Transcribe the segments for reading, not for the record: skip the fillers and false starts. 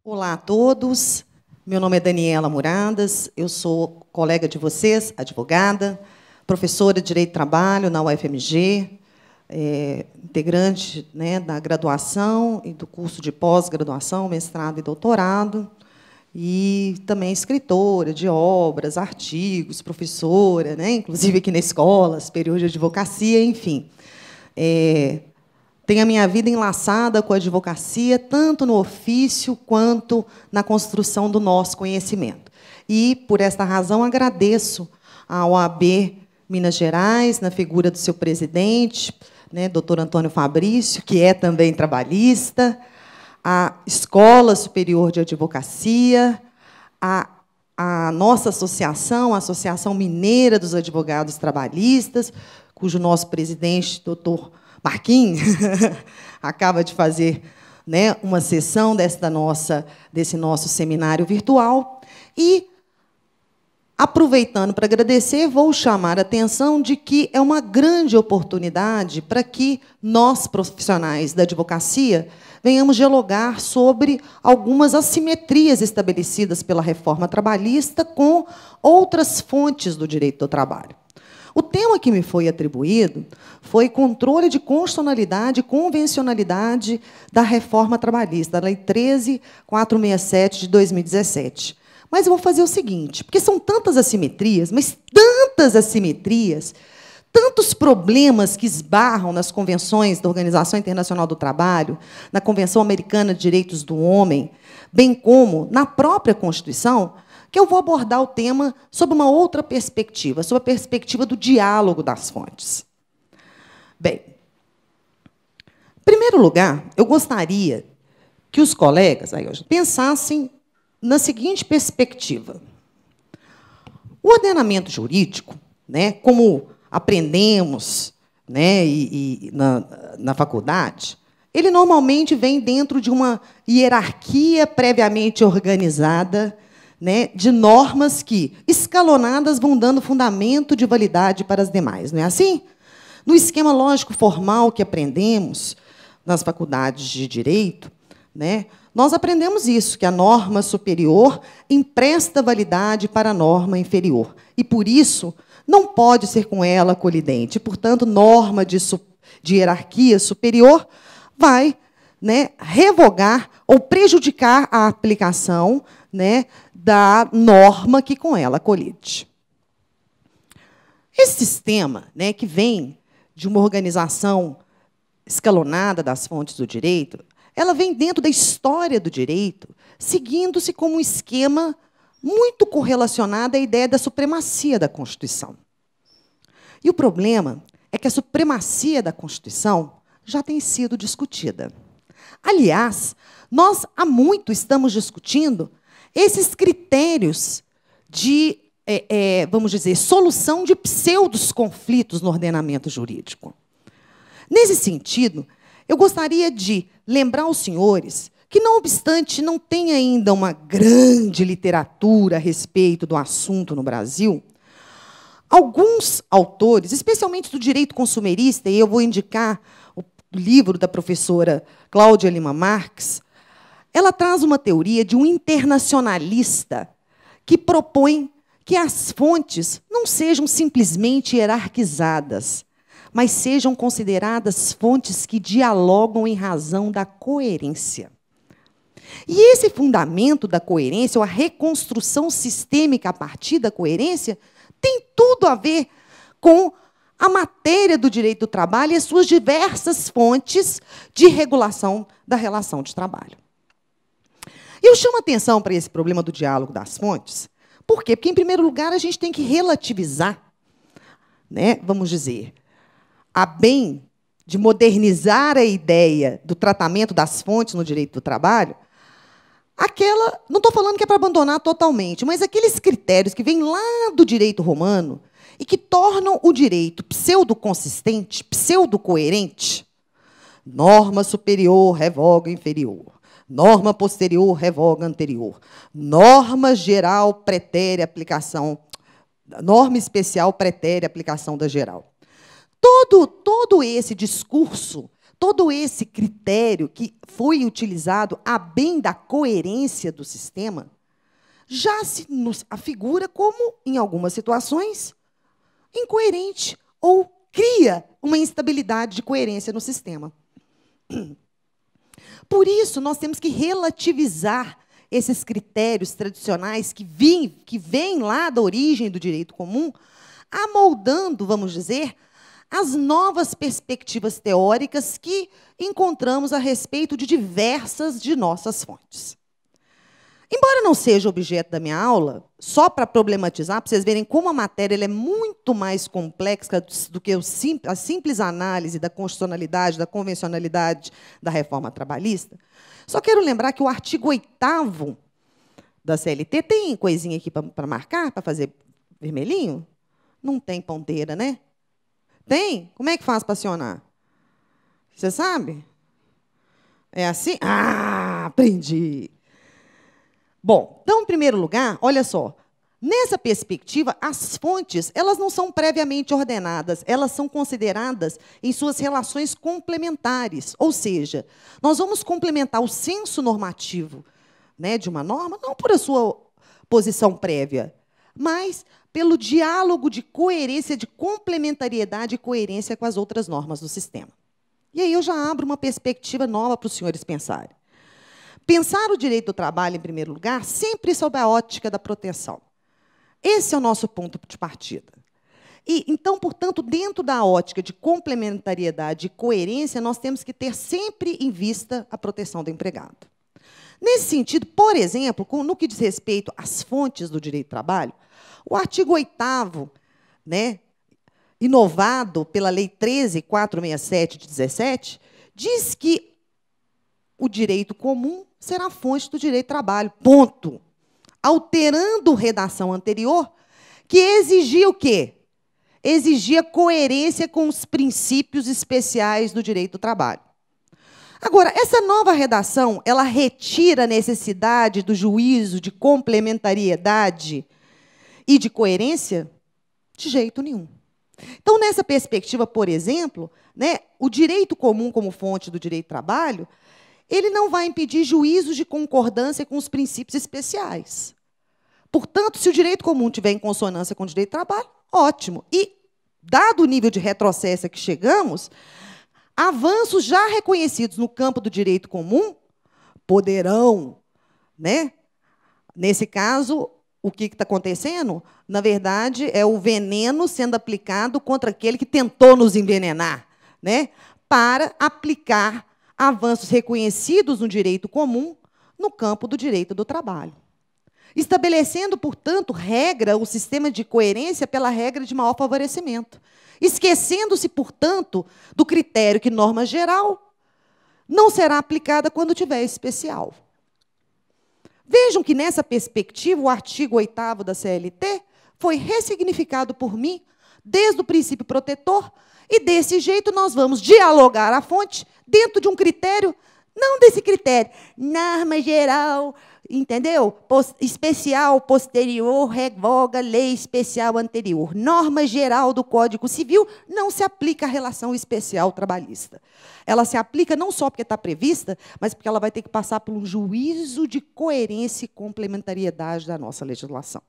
Olá a todos, meu nome é Daniela Muradas, eu sou colega de vocês, advogada, professora de Direito do Trabalho na UFMG, integrante, né, da graduação e do curso de pós-graduação, mestrado e doutorado, e também escritora de obras, artigos, professora, né, inclusive aqui na escola, superior de advocacia, enfim. Tenho a minha vida enlaçada com a advocacia, tanto no ofício quanto na construção do nosso conhecimento. E, por esta razão, agradeço à OAB Minas Gerais, na figura do seu presidente, né, doutor Antônio Fabrício, que é também trabalhista, à Escola Superior de Advocacia, à nossa associação, a Associação Mineira dos Advogados Trabalhistas, cujo nosso presidente, doutor Marquinhos, acaba de fazer, né, uma sessão desse nosso seminário virtual. E, aproveitando para agradecer, vou chamar a atenção de que é uma grande oportunidade para que nós, profissionais da advocacia, venhamos dialogar sobre algumas assimetrias estabelecidas pela reforma trabalhista com outras fontes do direito do trabalho. O tema que me foi atribuído foi controle de constitucionalidade e convencionalidade da reforma trabalhista, da Lei 13.467, de 2017. Mas eu vou fazer o seguinte, porque são tantas assimetrias, mas tantas assimetrias, tantos problemas que esbarram nas convenções da Organização Internacional do Trabalho, na Convenção Americana de Direitos do Homem, bem como na própria Constituição, que eu vou abordar o tema sob uma outra perspectiva, sob a perspectiva do diálogo das fontes. Bem, em primeiro lugar, eu gostaria que os colegas pensassem na seguinte perspectiva. O ordenamento jurídico, né, como aprendemos, né, na faculdade, ele normalmente vem dentro de uma hierarquia previamente organizada, né, de normas que, escalonadas, vão dando fundamento de validade para as demais. Não é assim? No esquema lógico formal que aprendemos nas faculdades de Direito, né, nós aprendemos isso, que a norma superior empresta validade para a norma inferior. E, por isso, não pode ser com ela colidente. Portanto, norma de hierarquia superior vai, né, revogar ou prejudicar a aplicação, né, da norma que com ela colide. Esse sistema, né, que vem de uma organização escalonada das fontes do direito, ela vem dentro da história do direito, seguindo-se como um esquema muito correlacionado à ideia da supremacia da Constituição. E o problema é que a supremacia da Constituição já tem sido discutida. Aliás, nós há muito estamos discutindo esses critérios de, vamos dizer, solução de pseudos conflitos no ordenamento jurídico. Nesse sentido, eu gostaria de lembrar aos senhores que, não obstante não tem ainda uma grande literatura a respeito do assunto no Brasil, alguns autores, especialmente do direito consumerista, e eu vou indicar o livro da professora Cláudia Lima Marques, ela traz uma teoria de um internacionalista que propõe que as fontes não sejam simplesmente hierarquizadas, mas sejam consideradas fontes que dialogam em razão da coerência. E esse fundamento da coerência, ou a reconstrução sistêmica a partir da coerência, tem tudo a ver com a matéria do direito do trabalho e as suas diversas fontes de regulação da relação de trabalho. Eu chamo a atenção para esse problema do diálogo das fontes. Por quê? Porque, em primeiro lugar, a gente tem que relativizar, né, vamos dizer, a bem de modernizar a ideia do tratamento das fontes no direito do trabalho, não estou falando que é para abandonar totalmente, mas aqueles critérios que vêm lá do direito romano e que tornam o direito pseudoconsistente, pseudocoerente. Norma superior revoga inferior. Norma posterior revoga anterior. Norma geral pretere aplicação. Norma especial pretere aplicação da geral. Todo esse discurso, todo esse critério que foi utilizado a bem da coerência do sistema já se nos afigura como, em algumas situações, incoerente ou cria uma instabilidade de coerência no sistema. Por isso, nós temos que relativizar esses critérios tradicionais que vêm lá da origem do direito comum, amoldando, vamos dizer, as novas perspectivas teóricas que encontramos a respeito de diversas de nossas fontes. Embora não seja objeto da minha aula, só para problematizar, para vocês verem como a matéria ela é muito mais complexa do que a simples análise da constitucionalidade, da convencionalidade da reforma trabalhista, só quero lembrar que o artigo 8º da CLT tem coisinha aqui para marcar, para fazer vermelhinho? Não tem ponteira, né? Tem? Como é que faz para acionar? Você sabe? É assim? Ah, aprendi! Bom, então, em primeiro lugar, olha só, nessa perspectiva, as fontes elas não são previamente ordenadas, elas são consideradas em suas relações complementares, ou seja, nós vamos complementar o senso normativo, né, de uma norma, não por a sua posição prévia, mas pelo diálogo de coerência, de complementariedade e coerência com as outras normas do sistema. E aí eu já abro uma perspectiva nova para os senhores pensarem. Pensar o direito do trabalho, em primeiro lugar, sempre sob a ótica da proteção. Esse é o nosso ponto de partida. E, então, portanto, dentro da ótica de complementariedade e coerência, nós temos que ter sempre em vista a proteção do empregado. Nesse sentido, por exemplo, no que diz respeito às fontes do direito do trabalho, o artigo 8º, né, inovado pela Lei 13.467 de 17, diz que o direito comum será a fonte do direito do trabalho, ponto. Alterando redação anterior, que exigia o quê? Exigia coerência com os princípios especiais do direito do trabalho. Agora, essa nova redação, ela retira a necessidade do juízo de complementariedade e de coerência? De jeito nenhum. Então, nessa perspectiva, por exemplo, né, o direito comum como fonte do direito do trabalho, ele não vai impedir juízos de concordância com os princípios especiais. Portanto, se o direito comum estiver em consonância com o direito do trabalho, ótimo. E, dado o nível de retrocesso a que chegamos, avanços já reconhecidos no campo do direito comum poderão, né? Nesse caso, o que está acontecendo? Na verdade, é o veneno sendo aplicado contra aquele que tentou nos envenenar, né? Para aplicar avanços reconhecidos no direito comum no campo do direito do trabalho. Estabelecendo, portanto, o sistema de coerência pela regra de maior favorecimento. Esquecendo-se, portanto, do critério que norma geral não será aplicada quando tiver especial. Vejam que, nessa perspectiva, o artigo 8º da CLT foi ressignificado por mim desde o princípio protetor, e, desse jeito, nós vamos dialogar a fonte dentro de um critério, não desse critério, norma geral, entendeu? Especial posterior revoga lei especial anterior. Norma geral do Código Civil não se aplica à relação especial trabalhista. Ela se aplica não só porque está prevista, mas porque ela vai ter que passar por um juízo de coerência e complementariedade da nossa legislação.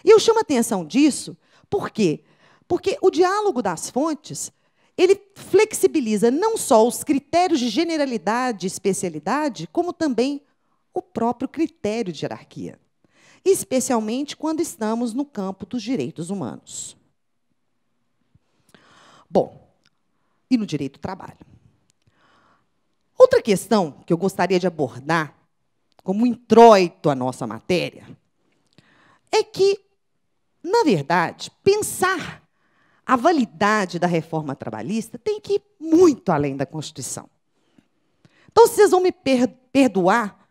E eu chamo a atenção disso, por quê? Porque o diálogo das fontes, ele flexibiliza não só os critérios de generalidade e especialidade, como também o próprio critério de hierarquia, especialmente quando estamos no campo dos direitos humanos. Bom, e no direito do trabalho. Outra questão que eu gostaria de abordar, como introito à nossa matéria, é que, na verdade, pensar a validade da reforma trabalhista tem que ir muito além da Constituição. Então, vocês vão me perdoar,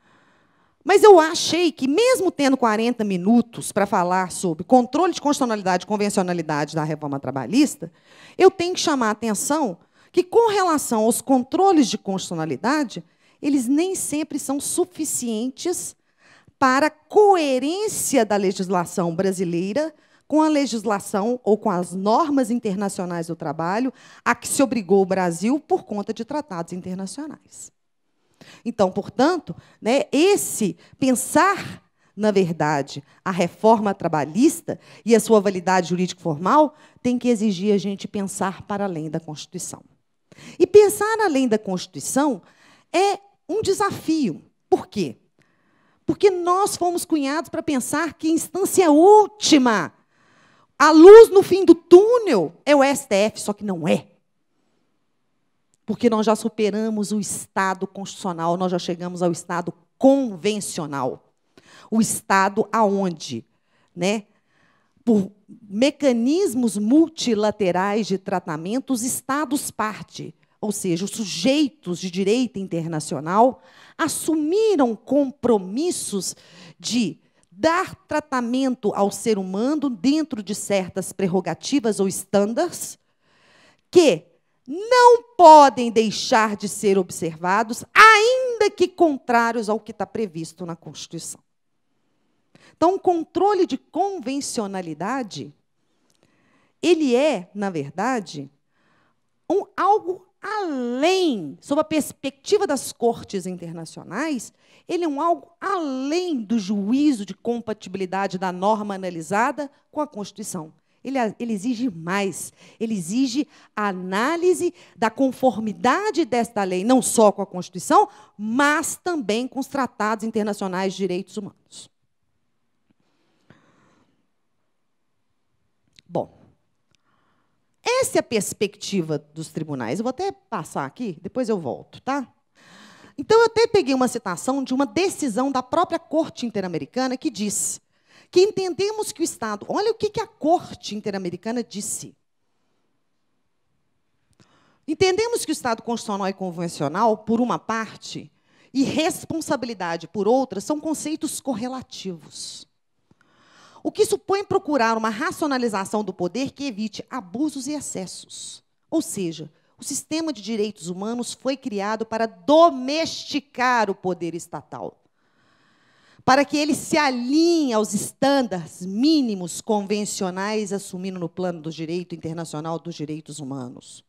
mas eu achei que, mesmo tendo 40 minutos para falar sobre controle de constitucionalidade e convencionalidade da reforma trabalhista, eu tenho que chamar a atenção que, com relação aos controles de constitucionalidade, eles nem sempre são suficientes para a coerência da legislação brasileira com a legislação ou com as normas internacionais do trabalho a que se obrigou o Brasil por conta de tratados internacionais. Então, portanto, né, esse pensar, na verdade, a reforma trabalhista e a sua validade jurídico-formal tem que exigir a gente pensar para além da Constituição. E pensar além da Constituição é um desafio. Por quê? Porque nós fomos cunhados para pensar que a instância última, a luz no fim do túnel, é o STF, só que não é. Porque nós já superamos o Estado constitucional, nós já chegamos ao Estado convencional. O Estado aonde, né, por mecanismos multilaterais de tratamento, os Estados-parte, ou seja, os sujeitos de direito internacional, assumiram compromissos de dar tratamento ao ser humano dentro de certas prerrogativas ou estándares que não podem deixar de ser observados, ainda que contrários ao que está previsto na Constituição. Então, o controle de convencionalidade, ele é, na verdade, algo além, sob a perspectiva das cortes internacionais, ele é algo além do juízo de compatibilidade da norma analisada com a Constituição. Ele exige mais, ele exige a análise da conformidade desta lei, não só com a Constituição, mas também com os tratados internacionais de direitos humanos. Bom, essa é a perspectiva dos tribunais. Eu vou até passar aqui, depois eu volto, tá? Então, eu até peguei uma citação de uma decisão da própria Corte Interamericana que diz que entendemos que o Estado... Olha o que a Corte Interamericana disse. Entendemos que o Estado constitucional e convencional, por uma parte, e responsabilidade, por outra, são conceitos correlativos. O que supõe procurar uma racionalização do poder que evite abusos e excessos. Ou seja, o sistema de direitos humanos foi criado para domesticar o poder estatal, para que ele se alinhe aos estándares mínimos convencionais assumidos no plano do direito internacional dos direitos humanos.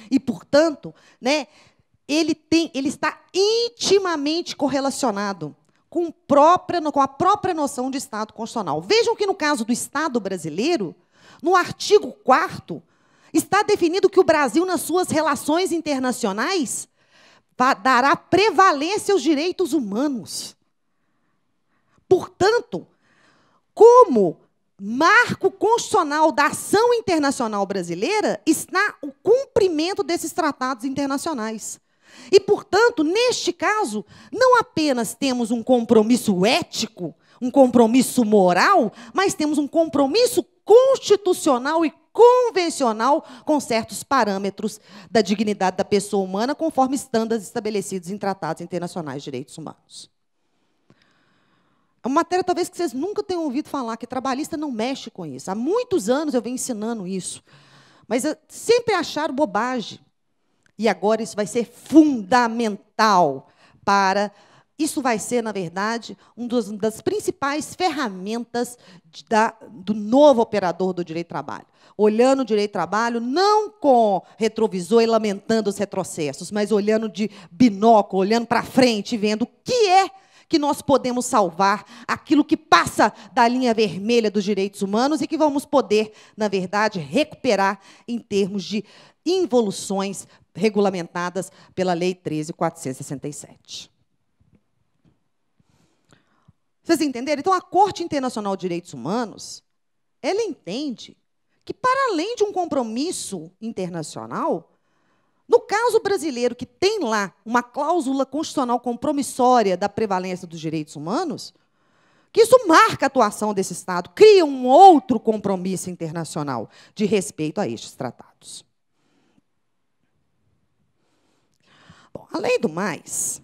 E, portanto, né, ele está intimamente correlacionado com a própria noção de Estado constitucional. Vejam que, no caso do Estado brasileiro, no artigo 4º, está definido que o Brasil, nas suas relações internacionais, dará prevalência aos direitos humanos. Portanto, como marco constitucional da ação internacional brasileira, está o cumprimento desses tratados internacionais. E, portanto, neste caso, não apenas temos um compromisso ético, um compromisso moral, mas temos um compromisso constitucional e convencional com certos parâmetros da dignidade da pessoa humana, conforme estándares estabelecidos em tratados internacionais de direitos humanos. É uma matéria, talvez, que vocês nunca tenham ouvido falar, que trabalhista não mexe com isso. Há muitos anos eu venho ensinando isso. Mas sempre acharam bobagem. E agora isso vai ser fundamental para... Isso vai ser, na verdade, uma das principais ferramentas do novo operador do direito do trabalho. Olhando o direito do trabalho, não com retrovisor e lamentando os retrocessos, mas olhando de binóculo, olhando para frente, vendo o que é que nós podemos salvar, aquilo que passa da linha vermelha dos direitos humanos e que vamos poder, na verdade, recuperar em termos de involuções regulamentadas pela Lei 13.467. Vocês entenderam? Então, a Corte Internacional de Direitos Humanos, ela entende que, para além de um compromisso internacional, no caso brasileiro, que tem lá uma cláusula constitucional compromissória da prevalência dos direitos humanos, que isso marca a atuação desse Estado, cria um outro compromisso internacional de respeito a estes tratados. Bom, além do mais,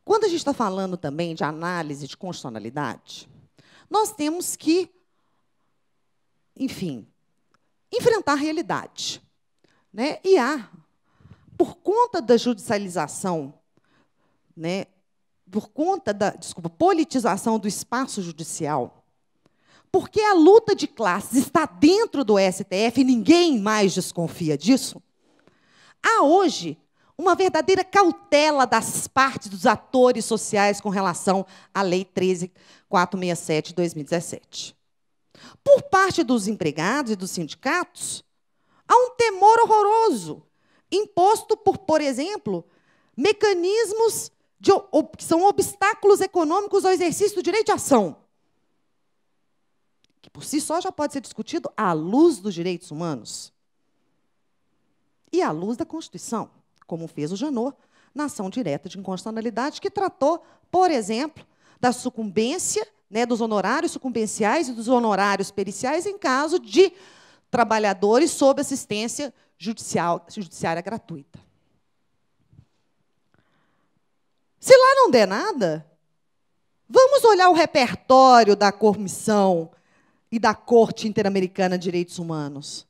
quando a gente está falando também de análise de constitucionalidade, nós temos que, enfim, enfrentar a realidade, né? E por conta da judicialização, né, por conta da, politização do espaço judicial, porque a luta de classes está dentro do STF e ninguém mais desconfia disso, há hoje uma verdadeira cautela das partes dos atores sociais com relação à Lei 13.467 de 2017. Por parte dos empregados e dos sindicatos, há um temor horroroso, imposto por exemplo, mecanismos que são obstáculos econômicos ao exercício do direito de ação, que por si só já pode ser discutido à luz dos direitos humanos e à luz da Constituição, como fez o Janot na ação direta de inconstitucionalidade, que tratou, por exemplo, da sucumbência, dos honorários sucumbenciais e dos honorários periciais em caso de trabalhadores sob assistência judiciária gratuita. Se lá não der nada, vamos olhar o repertório da Comissão e da Corte Interamericana de Direitos Humanos.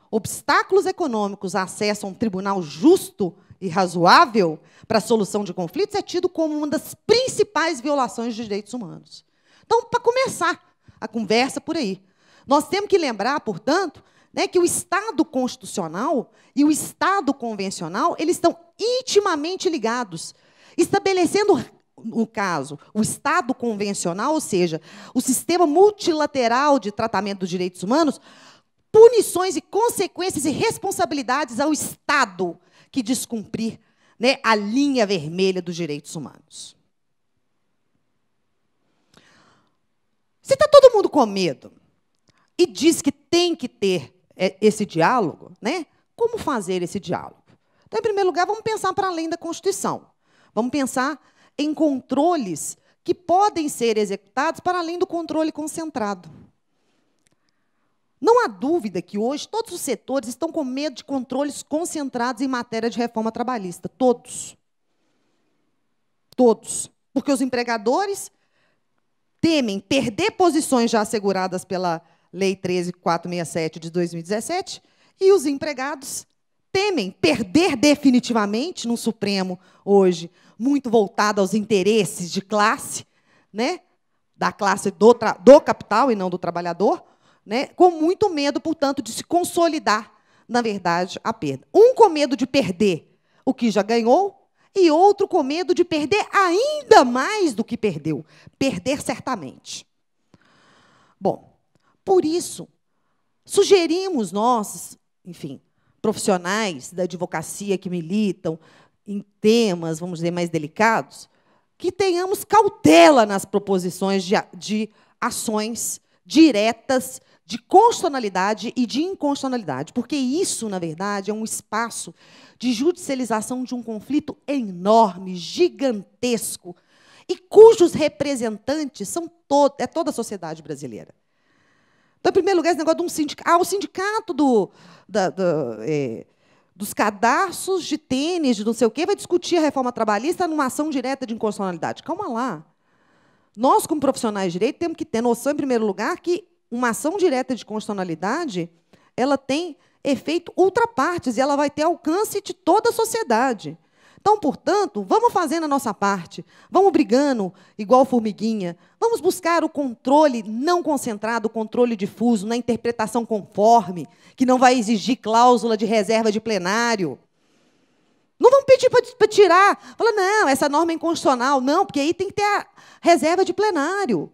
Obstáculos econômicos a acesso a um tribunal justo e razoável para a solução de conflitos é tido como uma das principais violações dos direitos humanos. Então, para começar a conversa por aí, nós temos que lembrar, portanto, que o Estado constitucional e o Estado convencional eles estão intimamente ligados, estabelecendo, no caso, o Estado convencional, ou seja, o sistema multilateral de tratamento dos direitos humanos, punições e consequências e responsabilidades ao Estado que descumprir a linha vermelha dos direitos humanos. Se está todo mundo com medo e diz que tem que ter esse diálogo, como fazer esse diálogo? Então, em primeiro lugar, vamos pensar para além da Constituição. Vamos pensar em controles que podem ser executados para além do controle concentrado. Não há dúvida que hoje todos os setores estão com medo de controles concentrados em matéria de reforma trabalhista. Todos. Todos. Porque os empregadores temem perder posições já asseguradas pela Lei 13.467 de 2017 e os empregados temem perder definitivamente no Supremo hoje, muito voltado aos interesses de classe, da classe do capital e não do trabalhador, com muito medo, portanto, de se consolidar, na verdade, a perda. Um com medo de perder o que já ganhou e outro com medo de perder ainda mais do que perdeu. Perder certamente. Bom, por isso, sugerimos nós, enfim, profissionais da advocacia que militam em temas, vamos dizer, mais delicados, que tenhamos cautela nas proposições de ações diretas de constitucionalidade e de inconstitucionalidade, porque isso, na verdade, é um espaço de judicialização de um conflito enorme, gigantesco, e cujos representantes são toda a sociedade brasileira. Então, em primeiro lugar, esse negócio de um sindicato. O sindicato dos cadarços de tênis, de não sei o quê, vai discutir a reforma trabalhista numa ação direta de inconstitucionalidade. Calma lá. Nós, como profissionais de direito, temos que ter noção, em primeiro lugar, que uma ação direta de constitucionalidade ela tem efeito ultra partes e ela vai ter alcance de toda a sociedade. Então, portanto, vamos fazendo a nossa parte, vamos brigando igual formiguinha, vamos buscar o controle não concentrado, o controle difuso, na interpretação conforme, que não vai exigir cláusula de reserva de plenário. Não vamos pedir para tirar. Fala, não, essa norma é inconstitucional. Não, porque aí tem que ter a reserva de plenário.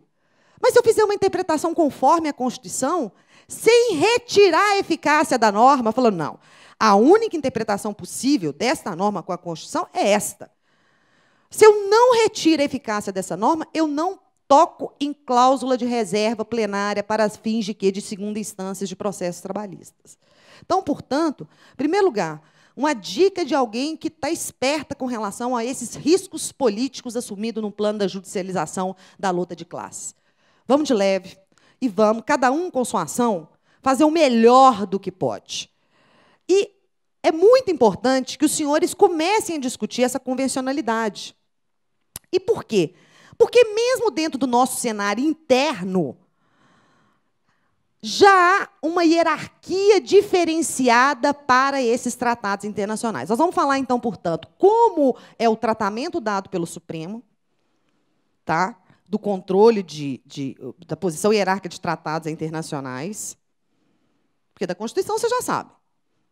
Mas se eu fizer uma interpretação conforme a Constituição, sem retirar a eficácia da norma, falando, não, a única interpretação possível desta norma com a Constituição é esta. Se eu não retiro a eficácia dessa norma, eu não toco em cláusula de reserva plenária para fins de quê? De segunda instância de processos trabalhistas. Então, portanto, em primeiro lugar, uma dica de alguém que está esperta com relação a esses riscos políticos assumidos no plano da judicialização da luta de classes. Vamos de leve e vamos, cada um com sua ação, fazer o melhor do que pode. E é muito importante que os senhores comecem a discutir essa convencionalidade. E por quê? Porque mesmo dentro do nosso cenário interno, já há uma hierarquia diferenciada para esses tratados internacionais. Nós vamos falar, então, portanto, como é o tratamento dado pelo Supremo, tá? do controle da posição hierárquica de tratados internacionais, porque da Constituição você já sabe,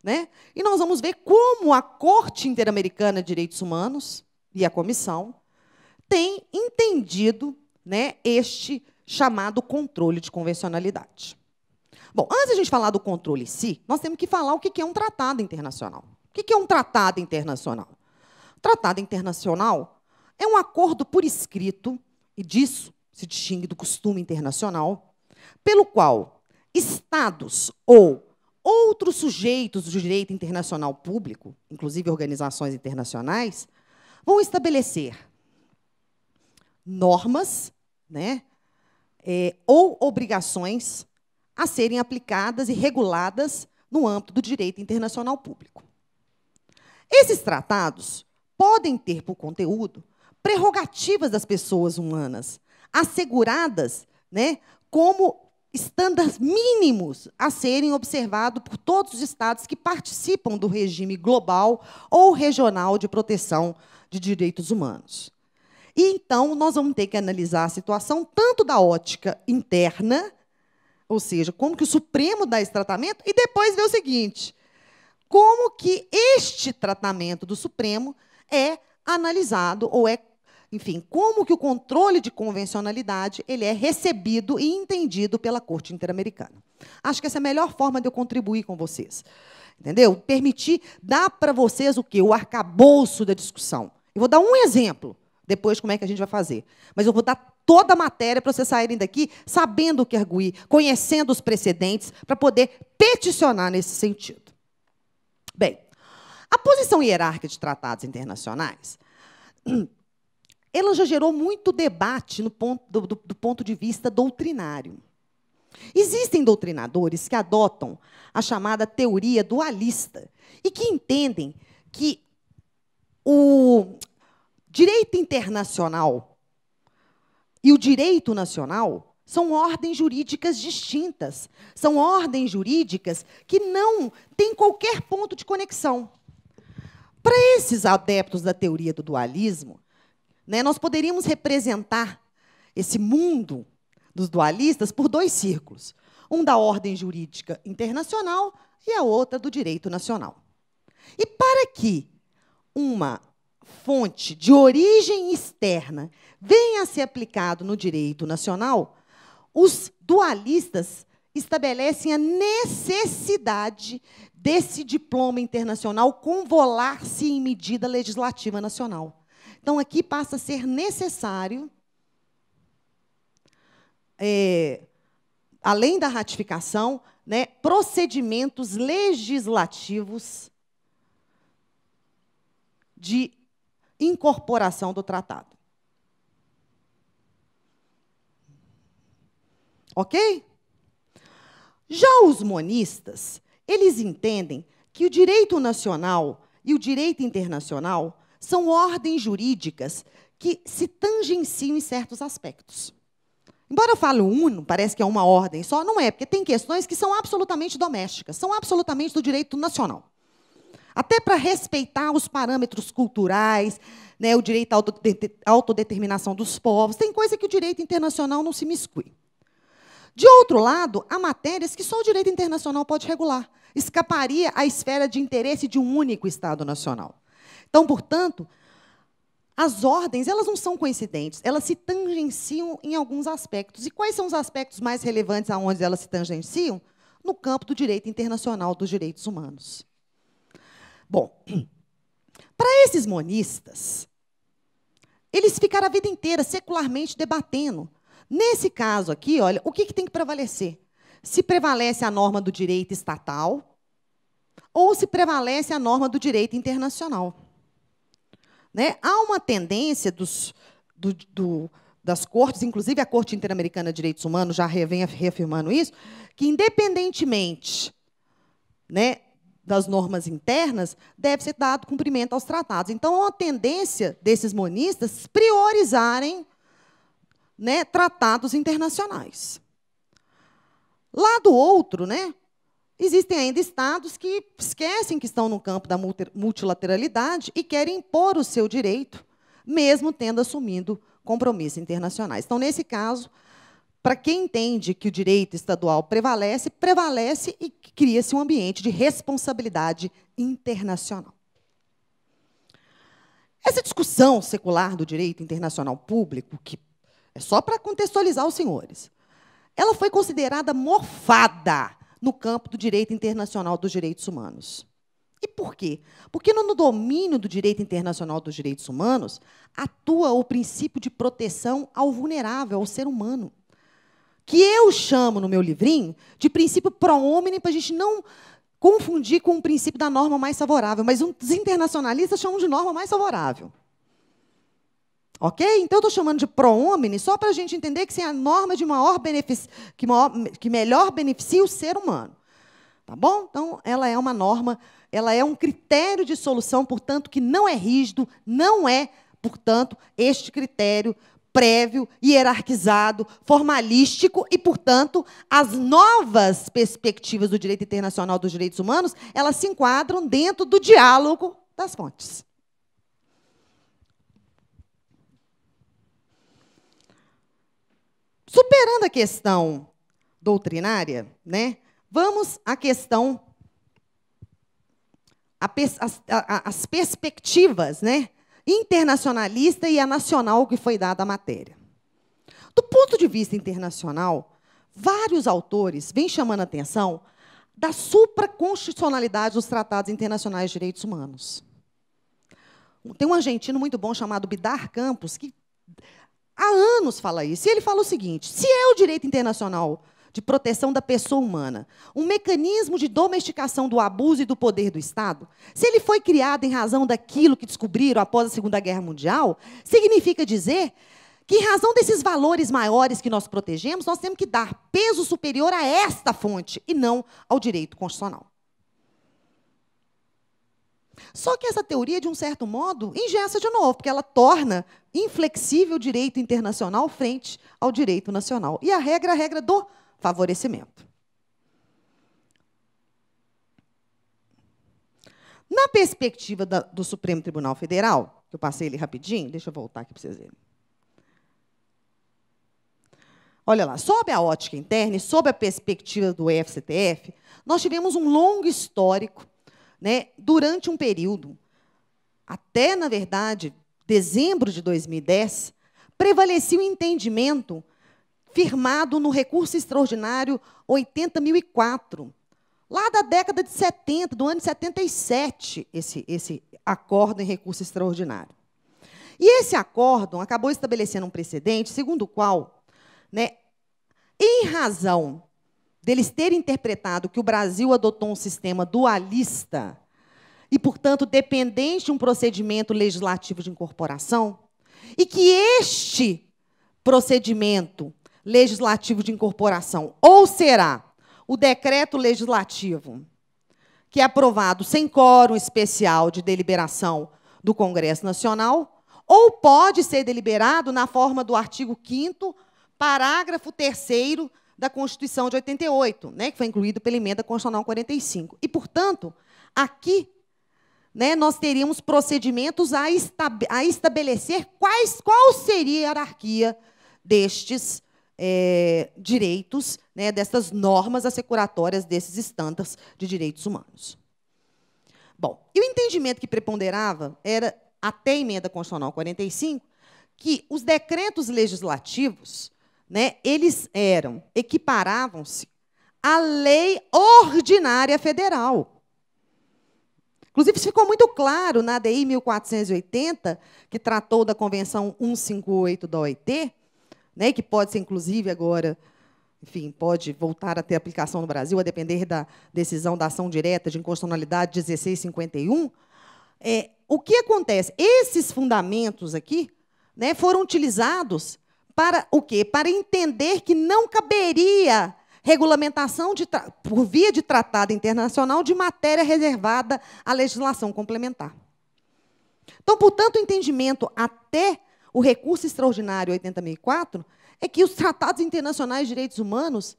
né? E nós vamos ver como a Corte Interamericana de Direitos Humanos e a Comissão têm entendido, né, este chamado controle de convencionalidade. Bom, antes de a gente falar do controle em si, nós temos que falar o que é um tratado internacional. O que é um tratado internacional? Tratado internacional é um acordo por escrito, e disso se distingue do costume internacional, pelo qual Estados ou outros sujeitos do direito internacional público, inclusive organizações internacionais, vão estabelecer normas, né, ou obrigações a serem aplicadas e reguladas no âmbito do direito internacional público. Esses tratados podem ter por conteúdo prerrogativas das pessoas humanas, asseguradas, né, como estándares mínimos a serem observados por todos os estados que participam do regime global ou regional de proteção de direitos humanos. E, então, nós vamos ter que analisar a situação tanto da ótica interna, ou seja, como que o Supremo dá esse tratamento, e depois ver o seguinte, como que este tratamento do Supremo é analisado, ou enfim, como que o controle de convencionalidade ele é recebido e entendido pela Corte Interamericana. Acho que essa é a melhor forma de eu contribuir com vocês. Entendeu? Permitir dar para vocês o quê? O arcabouço da discussão. Eu vou dar um exemplo, depois como é que a gente vai fazer. Mas eu vou dar toda a matéria para vocês saírem daqui sabendo o que arguir, conhecendo os precedentes, para poder peticionar nesse sentido. Bem, a posição hierárquica de tratados internacionais, ela já gerou muito debate do ponto de vista doutrinário. Existem doutrinadores que adotam a chamada teoria dualista e que entendem que o direito internacional e o direito nacional são ordens jurídicas distintas, são ordens jurídicas que não têm qualquer ponto de conexão. Para esses adeptos da teoria do dualismo, né, nós poderíamos representar esse mundo dos dualistas por dois círculos. Um da ordem jurídica internacional e a outra do direito nacional. E para que uma fonte de origem externa venha a ser aplicado no direito nacional, os dualistas estabelecem a necessidade desse diploma internacional convolar-se em medida legislativa nacional. Então, aqui passa a ser necessário, além da ratificação, né, procedimentos legislativos de incorporação do tratado. Ok? Já os monistas, eles entendem que o direito nacional e o direito internacional são ordens jurídicas que se tangenciam em certos aspectos. Embora eu fale uno, parece que é uma ordem só, não é, porque tem questões que são absolutamente domésticas, são absolutamente do direito nacional. Até para respeitar os parâmetros culturais, né, o direito à autodeterminação dos povos, tem coisa que o direito internacional não se miscui. De outro lado, há matérias que só o direito internacional pode regular. Escaparia à esfera de interesse de um único Estado nacional. Então, portanto, as ordens elas não são coincidentes, elas se tangenciam em alguns aspectos. E quais são os aspectos mais relevantes aonde elas se tangenciam? No campo do direito internacional dos direitos humanos. Bom, para esses monistas, eles ficaram a vida inteira secularmente debatendo. Nesse caso aqui, olha, o que tem que prevalecer? Se prevalece a norma do direito estatal ou se prevalece a norma do direito internacional. Né? Há uma tendência das cortes, inclusive a Corte Interamericana de Direitos Humanos já vem reafirmando isso, que, independentemente, né, das normas internas, deve ser dado cumprimento aos tratados. Então, há uma tendência desses monistas priorizarem, né, tratados internacionais. Lá do outro, né, existem ainda estados que esquecem que estão no campo da multilateralidade e querem impor o seu direito, mesmo tendo assumido compromissos internacionais. Então, nesse caso, para quem entende que o direito estadual prevalece, prevalece e cria-se um ambiente de responsabilidade internacional. Essa discussão secular do direito internacional público, que é só para contextualizar os senhores, ela foi considerada morfada no campo do direito internacional dos direitos humanos. E por quê? Porque no domínio do direito internacional dos direitos humanos atua o princípio de proteção ao vulnerável, ao ser humano, que eu chamo, no meu livrinho, de princípio pro homine, para a gente não confundir com o princípio da norma mais favorável, mas os internacionalistas chamam de norma mais favorável. Ok? Então, eu estou chamando de pro homine só para a gente entender que é a norma de que melhor beneficia o ser humano. Tá bom? Então, ela é uma norma, ela é um critério de solução, portanto, que não é rígido, não é, portanto, este critério prévio, hierarquizado, formalístico e, portanto, as novas perspectivas do direito internacional dos direitos humanos, elas se enquadram dentro do diálogo das fontes. Superando a questão doutrinária, né, vamos à questão, as perspectivas, né, internacionalista e a nacional que foi dada à matéria. Do ponto de vista internacional, vários autores vêm chamando a atenção da supraconstitucionalidade dos tratados internacionais de direitos humanos. Tem um argentino muito bom chamado Bidar Campos, que há anos fala isso. E ele fala o seguinte: se é o direito internacional de proteção da pessoa humana um mecanismo de domesticação do abuso e do poder do Estado, se ele foi criado em razão daquilo que descobriram após a Segunda Guerra Mundial, significa dizer que, em razão desses valores maiores que nós protegemos, nós temos que dar peso superior a esta fonte e não ao direito constitucional. Só que essa teoria, de um certo modo, engessa de novo, porque ela torna inflexível o direito internacional frente ao direito nacional. E a regra do favorecimento. Na perspectiva do Supremo Tribunal Federal, que eu passei ele rapidinho, deixa eu voltar aqui para vocês verem. Olha lá, sob a ótica interna e sob a perspectiva do STF, nós tivemos um longo histórico, né, durante um período, até, na verdade, dezembro de 2010, prevalecia o entendimento firmado no recurso extraordinário 80.004, lá da década de 70, do ano de 77, esse acórdão em recurso extraordinário. E esse acórdão acabou estabelecendo um precedente, segundo o qual, né, em razão deles terem interpretado que o Brasil adotou um sistema dualista e, portanto, dependente de um procedimento legislativo de incorporação, e que este procedimento legislativo de incorporação ou será o decreto legislativo que é aprovado sem quórum especial de deliberação do Congresso Nacional, ou pode ser deliberado na forma do artigo 5º, parágrafo 3º da Constituição de 88, né, que foi incluído pela Emenda Constitucional 45. E, portanto, aqui, né, nós teríamos procedimentos a estabelecer qual seria a hierarquia destes direitos, né, dessas normas assecuratórias desses estándares de direitos humanos. Bom, e o entendimento que preponderava era, até a Emenda Constitucional 45, que os decretos legislativos, né, eles equiparavam-se à lei ordinária federal. Inclusive, isso ficou muito claro na ADI 1480, que tratou da Convenção 158 da OIT, né, que pode ser, inclusive, agora, enfim, pode voltar a ter aplicação no Brasil, a depender da decisão da ação direta de inconstitucionalidade 1651. O que acontece? Esses fundamentos aqui, né, foram utilizados para o quê? Para entender que não caberia regulamentação por via de tratado internacional de matéria reservada à legislação complementar. Então, portanto, o entendimento até o recurso extraordinário 80.004 é que os tratados internacionais de direitos humanos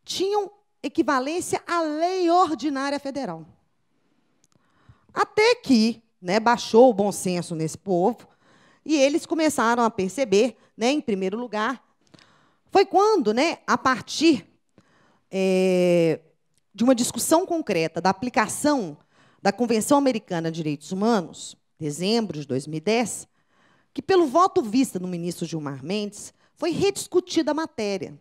tinham equivalência à lei ordinária federal. Até que, né, baixou o bom senso nesse povo e eles começaram a perceber, né, em primeiro lugar, foi quando, né, a partir de uma discussão concreta da aplicação da Convenção Americana de Direitos Humanos, dezembro de 2010, que, pelo voto vista no ministro Gilmar Mendes, foi rediscutida a matéria.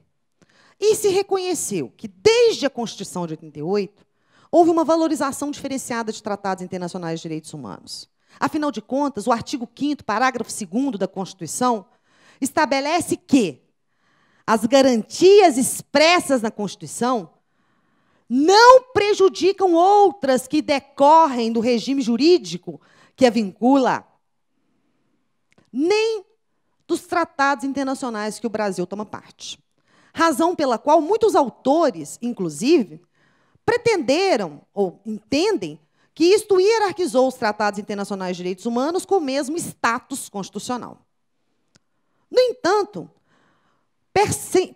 E se reconheceu que, desde a Constituição de 88, houve uma valorização diferenciada de tratados internacionais de direitos humanos. Afinal de contas, o artigo 5º, parágrafo 2º da Constituição, estabelece que as garantias expressas na Constituição não prejudicam outras que decorrem do regime jurídico que a vincula, nem dos tratados internacionais que o Brasil toma parte. Razão pela qual muitos autores, inclusive, pretenderam ou entendem que isto hierarquizou os tratados internacionais de direitos humanos com o mesmo status constitucional. No entanto,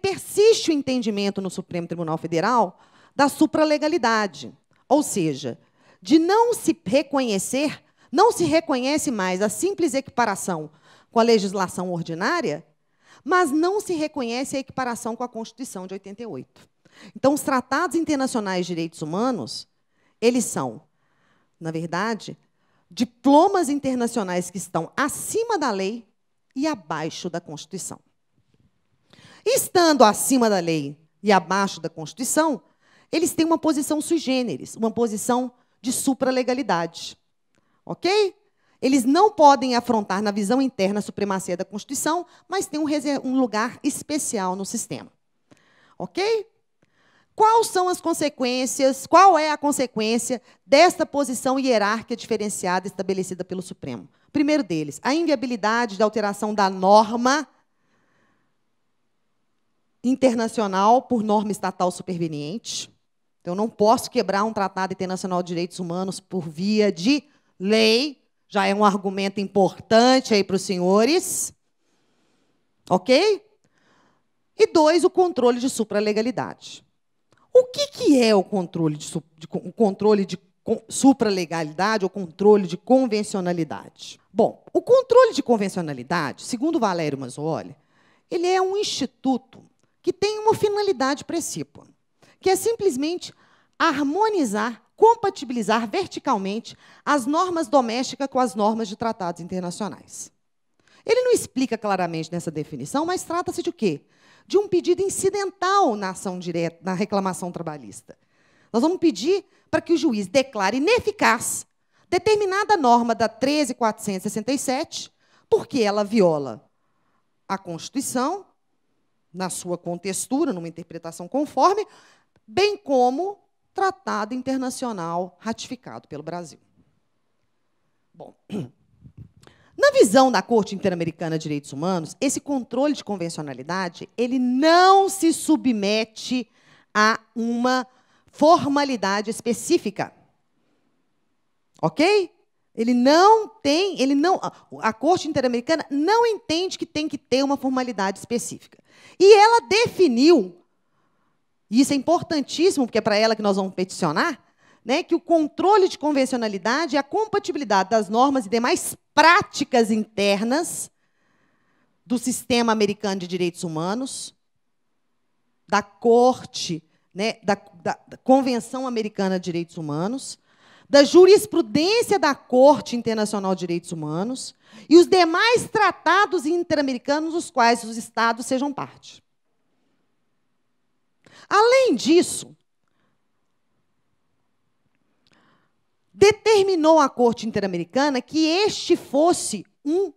persiste o entendimento no Supremo Tribunal Federal da supralegalidade, ou seja, de não se reconhece mais a simples equiparação com a legislação ordinária, mas não se reconhece a equiparação com a Constituição de 88. Então, os tratados internacionais de direitos humanos, eles são, na verdade, diplomas internacionais que estão acima da lei e abaixo da Constituição. Estando acima da lei e abaixo da Constituição, eles têm uma posição sui generis, uma posição de supralegalidade. Ok? Eles não podem afrontar, na visão interna, a supremacia da Constituição, mas têm um lugar especial no sistema. Ok? Quais são as consequências, qual é a consequência desta posição hierárquica diferenciada estabelecida pelo Supremo? Primeiro deles, a inviabilidade da alteração da norma internacional por norma estatal superveniente. Então, eu não posso quebrar um tratado internacional de direitos humanos por via de lei. Já é um argumento importante aí para os senhores. Ok? E 2, o controle de supralegalidade. O que é o controle de supralegalidade ou controle de convencionalidade? Bom, o controle de convencionalidade, segundo Valério Mazzoli, ele é um instituto que tem uma finalidade precípua, que é simplesmente harmonizar, compatibilizar verticalmente as normas domésticas com as normas de tratados internacionais. Ele não explica claramente nessa definição, mas trata-se de quê? De um pedido incidental na ação direta, na reclamação trabalhista. Nós vamos pedir para que o juiz declare ineficaz determinada norma da 13.467, porque ela viola a Constituição, na sua contextura, numa interpretação conforme, bem como tratado internacional ratificado pelo Brasil. Bom, na visão da Corte Interamericana de Direitos Humanos, esse controle de convencionalidade ele não se submete a uma formalidade específica. Ok? A Corte Interamericana não entende que tem que ter uma formalidade específica. E ela definiu, e isso é importantíssimo, porque é para ela que nós vamos peticionar, né, que o controle de convencionalidade é a compatibilidade das normas e demais práticas internas do sistema americano de direitos humanos, da Corte, né, da Convenção Americana de Direitos Humanos, da jurisprudência da Corte Internacional de Direitos Humanos e os demais tratados interamericanos dos quais os Estados sejam parte. Além disso, determinou a Corte Interamericana que este fosse um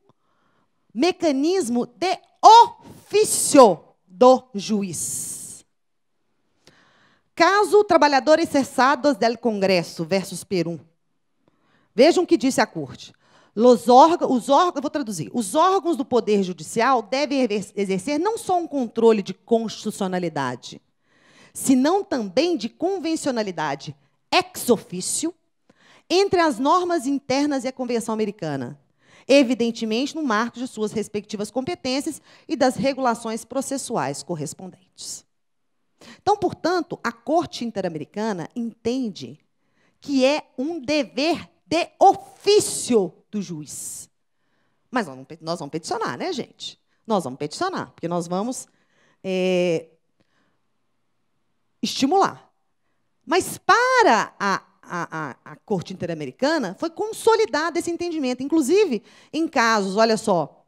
mecanismo de ofício do juiz. Caso trabalhadores cessados del Congresso versus Peru. Vejam o que disse a Corte. Vou traduzir. Os órgãos do Poder Judicial devem exercer não só um controle de constitucionalidade, senão também de convencionalidade ex officio entre as normas internas e a Convenção Americana, evidentemente no marco de suas respectivas competências e das regulações processuais correspondentes. Então, portanto, a Corte Interamericana entende que é um dever de ofício do juiz Mas nós vamos peticionar, né, gente? Nós vamos peticionar, porque nós vamos estimular. Mas para a Corte Interamericana foi consolidado esse entendimento. Inclusive, em casos, olha só,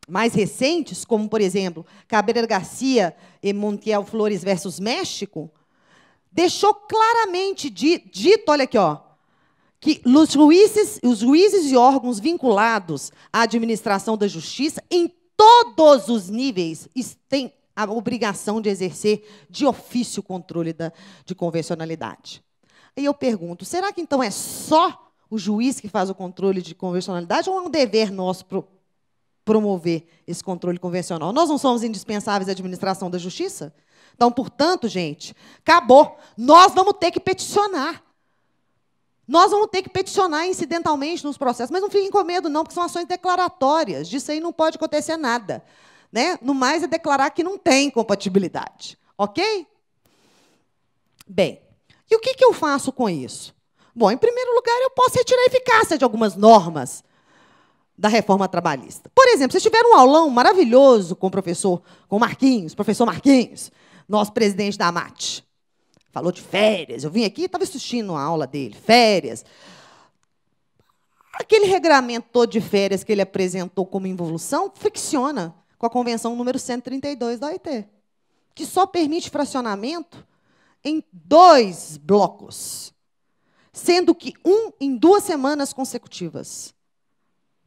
mais recentes, como, por exemplo, Cabrera Garcia e Montiel Flores versus México, deixou claramente dito, olha aqui, ó, que os juízes e órgãos vinculados à administração da justiça, em todos os níveis, têm a obrigação de exercer de ofício o controle de convencionalidade. Aí eu pergunto, será que, então, é só o juiz que faz o controle de convencionalidade ou é um dever nosso promover esse controle convencional? Nós não somos indispensáveis à administração da justiça? Então, portanto, gente, acabou. Nós vamos ter que peticionar. Nós vamos ter que peticionar incidentalmente nos processos. Mas não fiquem com medo, não, porque são ações declaratórias. Disso aí não pode acontecer nada. Né? No mais, é declarar que não tem compatibilidade. Ok? Bem, e o que eu faço com isso? Bom, em primeiro lugar, eu posso retirar a eficácia de algumas normas da reforma trabalhista. Por exemplo, vocês tiveram um aulão maravilhoso com o Marquinhos, professor Marquinhos, nosso presidente da AMAT. Falou de férias. Eu vim aqui e estava assistindo a aula dele. Férias. Aquele regramento todo de férias que ele apresentou como involução fricciona com a Convenção número 132 da OIT, que só permite fracionamento em 2 blocos, sendo que um em 2 semanas consecutivas.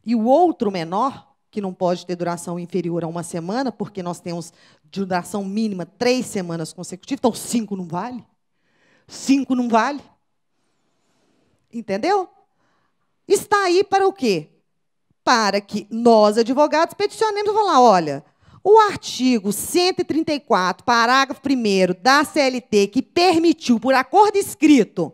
E o outro menor, que não pode ter duração inferior a 1 semana, porque nós temos duração mínima 3 semanas consecutivas, então 5 não vale. 5 não vale. Entendeu? Está aí para o quê? Para que nós, advogados, peticionemos e falar, olha, o artigo 134, parágrafo 1º da CLT, que permitiu, por acordo escrito,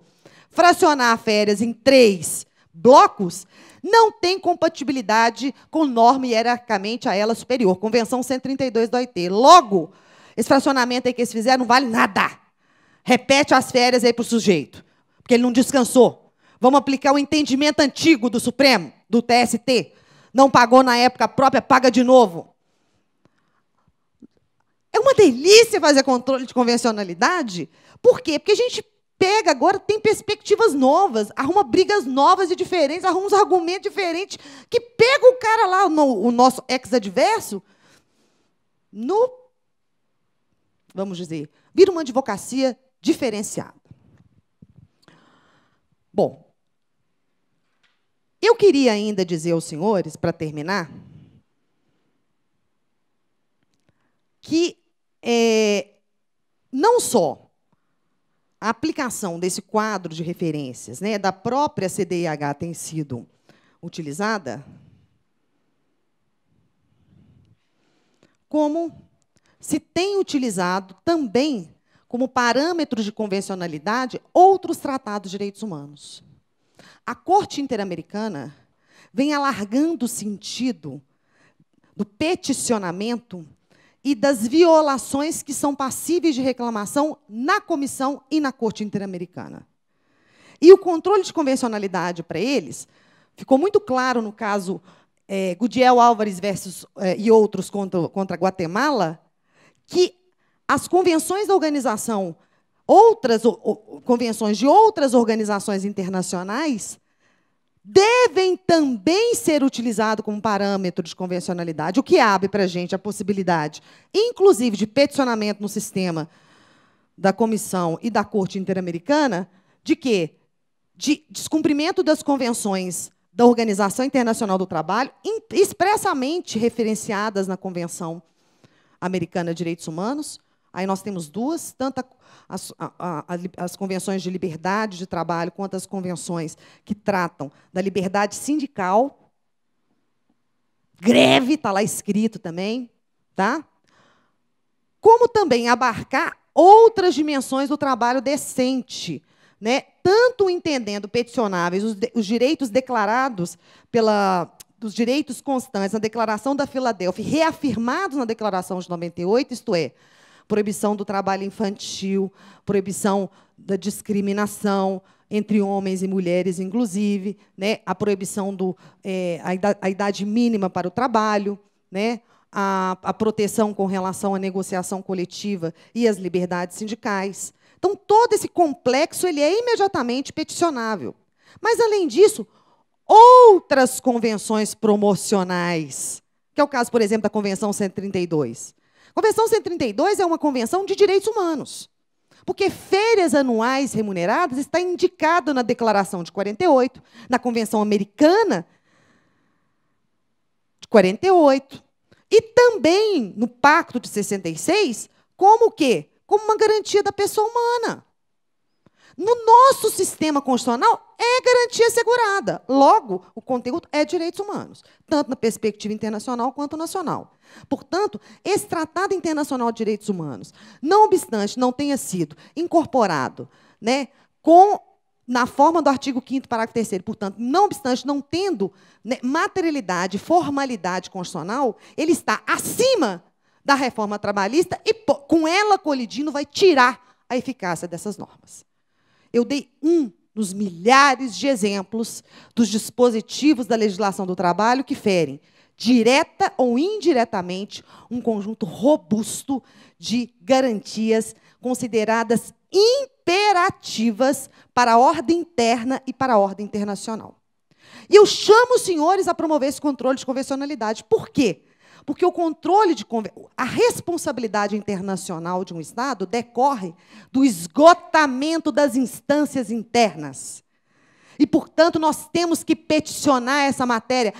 fracionar férias em 3 blocos, não tem compatibilidade com norma hierarquicamente a ela superior, Convenção 132 da OIT. Logo, esse fracionamento aí que eles fizeram não vale nada. Repete as férias aí para o sujeito, porque ele não descansou. Vamos aplicar o entendimento antigo do Supremo, do TST. Não pagou na época própria, paga de novo. É uma delícia fazer controle de convencionalidade. Por quê? Porque a gente pega agora, tem perspectivas novas, arruma brigas novas e diferentes, arruma uns argumentos diferentes, que pega o cara lá, o nosso ex-adverso, vamos dizer, vira uma advocacia diferenciada. Bom, eu queria ainda dizer aos senhores, para terminar, que não só a aplicação desse quadro de referências, né, da própria CDIH tem sido utilizada, como se tem utilizado também como parâmetros de convencionalidade outros tratados de direitos humanos. A Corte Interamericana vem alargando o sentido do peticionamento e das violações que são passíveis de reclamação na Comissão e na Corte Interamericana. E o controle de convencionalidade para eles ficou muito claro no caso Gudiel Álvares e outros contra Guatemala, que as convenções da organização, convenções de outras organizações internacionais, devem também ser utilizados como parâmetro de convencionalidade, o que abre para a gente a possibilidade, inclusive, de peticionamento no sistema da Comissão e da Corte Interamericana, de quê? De descumprimento das convenções da Organização Internacional do Trabalho, expressamente referenciadas na Convenção Americana de Direitos Humanos. Aí nós temos 2, tanto as convenções de liberdade de trabalho quanto as convenções que tratam da liberdade sindical. Greve, está lá escrito também. Tá? Como também abarcar outras dimensões do trabalho decente, né? Tanto entendendo peticionáveis os direitos declarados dos direitos constantes na Declaração da Filadélfia, reafirmados na Declaração de 98, isto é, proibição do trabalho infantil, proibição da discriminação, entre homens e mulheres, inclusive, né, a proibição a idade mínima para o trabalho, né, a proteção com relação à negociação coletiva e às liberdades sindicais. Então, todo esse complexo ele é imediatamente peticionável. Mas, além disso, outras convenções promocionais, que é o caso, por exemplo, da Convenção 132. A Convenção 132 é uma convenção de direitos humanos, porque férias anuais remuneradas está indicado na Declaração de 48, na Convenção Americana de 48, e também no Pacto de 66, como o quê? Como uma garantia da pessoa humana. No nosso sistema constitucional, é garantia assegurada. Logo, o conteúdo é direitos humanos, tanto na perspectiva internacional quanto nacional. Portanto, esse Tratado Internacional de Direitos Humanos, não obstante não tenha sido incorporado, né, na forma do artigo 5º, parágrafo 3º, portanto, não obstante não tendo, né, materialidade, formalidade constitucional, ele está acima da reforma trabalhista e, com ela colidindo, vai tirar a eficácia dessas normas. Eu dei um dos milhares de exemplos dos dispositivos da legislação do trabalho que ferem, direta ou indiretamente, um conjunto robusto de garantias consideradas imperativas para a ordem interna e para a ordem internacional. E eu chamo os senhores a promover esse controle de convencionalidade. Por quê? Porque o controle a responsabilidade internacional de um Estado decorre do esgotamento das instâncias internas. E, portanto, nós temos que peticionar essa matéria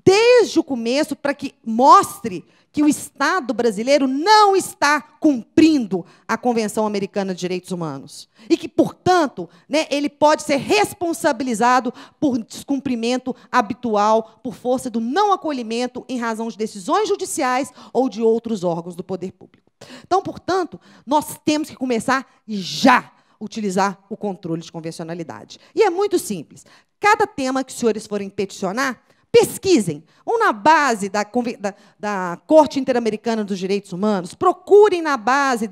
desde o começo para que mostre que o Estado brasileiro não está cumprindo a Convenção Americana de Direitos Humanos. E que, portanto, né, ele pode ser responsabilizado por descumprimento habitual, por força do não acolhimento em razão de decisões judiciais ou de outros órgãos do poder público. Então, portanto, nós temos que começar já a utilizar o controle de convencionalidade. E é muito simples. Cada tema que os senhores forem peticionar, pesquisem, ou na base da Corte Interamericana dos Direitos Humanos, procurem na base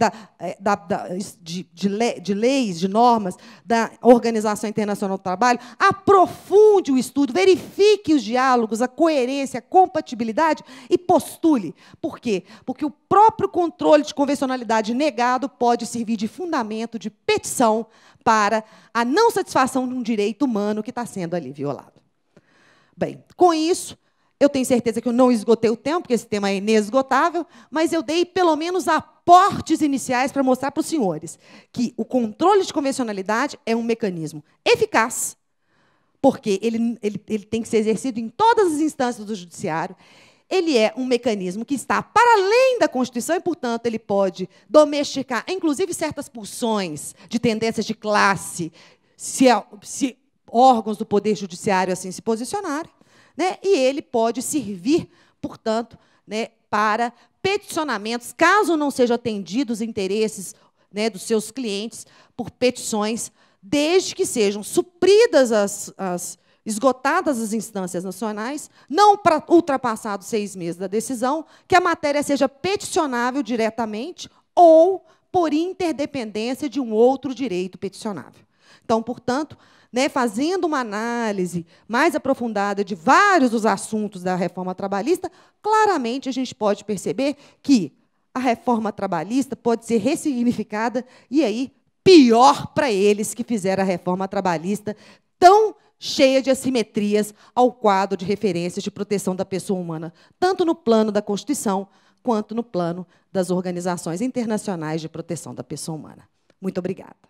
de leis, de normas da Organização Internacional do Trabalho, aprofunde o estudo, verifique os diálogos, a coerência, a compatibilidade e postule. Por quê? Porque o próprio controle de convencionalidade negado pode servir de fundamento, de petição para a não satisfação de um direito humano que está sendo ali violado. Bem, com isso, eu tenho certeza que eu não esgotei o tempo, porque esse tema é inesgotável, mas eu dei, pelo menos, aportes iniciais para mostrar para os senhores que o controle de convencionalidade é um mecanismo eficaz, porque ele tem que ser exercido em todas as instâncias do judiciário. Ele é um mecanismo que está para além da Constituição e, portanto, ele pode domesticar, inclusive, certas pulsões de tendências de classe, se órgãos do Poder Judiciário assim se posicionarem, né? E ele pode servir, portanto, né, para peticionamentos, caso não sejam atendidos os interesses, né, dos seus clientes por petições, desde que sejam supridas esgotadas as instâncias nacionais, não ultrapassados 6 meses da decisão, que a matéria seja peticionável diretamente ou por interdependência de um outro direito peticionável. Então, portanto, né, fazendo uma análise mais aprofundada de vários dos assuntos da reforma trabalhista, claramente a gente pode perceber que a reforma trabalhista pode ser ressignificada, e aí, pior para eles que fizeram a reforma trabalhista tão cheia de assimetrias ao quadro de referências de proteção da pessoa humana, tanto no plano da Constituição, quanto no plano das organizações internacionais de proteção da pessoa humana. Muito obrigada.